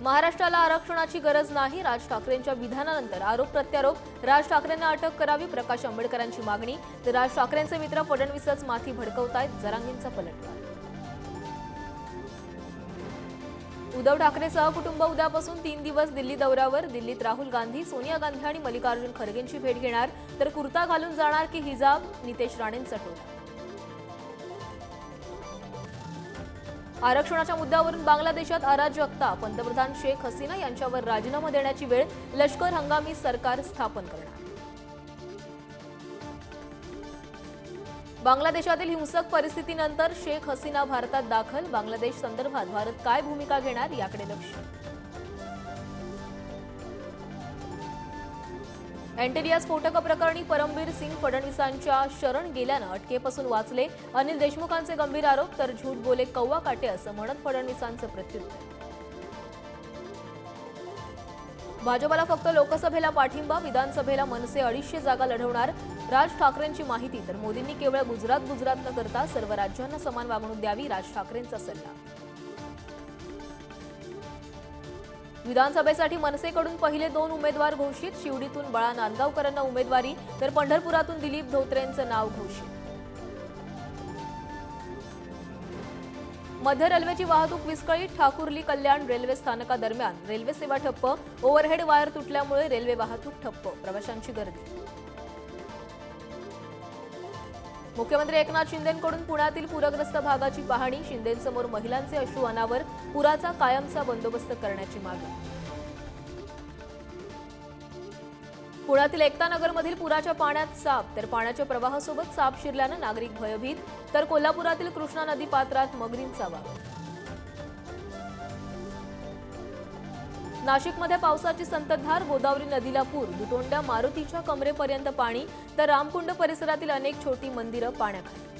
महाराष्ट्राला आरक्षणाची गरज नाही, राज ठाकरेंच्या विधानानंतर आरोप प्रत्यारोप, राज ठाकरेंना अटक करावी, प्रकाश आंबेडकरांची मागणी, तर राज ठाकरेंचे मित्र फडणवीसच माथी भडकवतायत, जरांगींचा पलटवार। उद्धव ठाकरे सहकुटुंब उद्यापासून 3 दिवस दिल्ली दौऱ्यावर, दिल्लीत राहुल गांधी, सोनिया गांधी आणि मल्लिकार्जुन खरगेंची भेट घेणार, तर कुर्ता घालून जाणार की हिजाब, नितेश राणेंचा टोला। आरक्षणाच्या मुद्द्यावरून बांगलादेशात अराजकता, पंतप्रधान शेख हसीना यांच्यावर राजीनामा देण्याची वेळ, लष्कर हंगामी सरकार स्थापन करणार। बांगलादेशातील हिंसक परिस्थितीनंतर शेख हसीना भारतात दाखल, बांगलादेश संदर्भात भारत काय भूमिका घेणार याकडे लक्ष। एंटेरिया स्फोटक प्रकरणी परमबीर सिंग फडणवीसांच्या शरण गेल्यानं अटकेपासून वाचले, अनिल देशमुखांचे गंभीर आरोप, तर झूट बोले कौवा काटे असं म्हणत फडणवीसांचं प्रत्युत्तर। भाजपला फक्त लोकसभेला पाठिंबा, विधानसभेला मनसे 250 जागा लढवणार, राज ठाकरेंची माहिती, तर मोदींनी केवळ गुजरात न करता सर्व राज्यांना समान वागणूक द्यावी, राज ठाकरेंचा सल्ला। विधानसभेसाठी मनसेकडून पहिले 2 उमेदवार घोषित, शिवडीतून बाळा नांदगावकरांना उमेदवारी, तर पंढरपुरातून दिलीप धोत्रेंचं नाव घोषित। मध्य रेल्वेची वाहतूक विस्कळीत, ठाकुर्ली कल्याण रेल्वे स्थानकादरम्यान रेल्वे सेवा ठप्प, ओव्हरहेड वायर तुटल्यामुळे रेल्वे वाहतूक ठप्प, प्रवाशांची गर्दी। मुख्यमंत्री एकनाथ शिंदेंकडून पुण्यातील पूरग्रस्त भागाची पाहणी, शिंदेंसमोर महिलांचे अश्रू अनावर, पुराचा कायमचा बंदोबस्त करण्याची मागणी। पुण्यातील एकता नगरमधील पुराच्या पाण्यात साप, तर पाण्याच्या प्रवाहासोबत साप शिरल्यानं नागरिक भयभीत, तर कोल्हापुरातील कृष्णा नदी पात्रात मगरींचा वावर। नाशिकमध्ये पावसाची संततधार, गोदावरी नदीला पूर, दुतोंड्या मारुतीच्या कमरेपर्यंत पाणी, तर रामकुंड परिसरातील अनेक छोटी मंदिरं पाण्याखाली।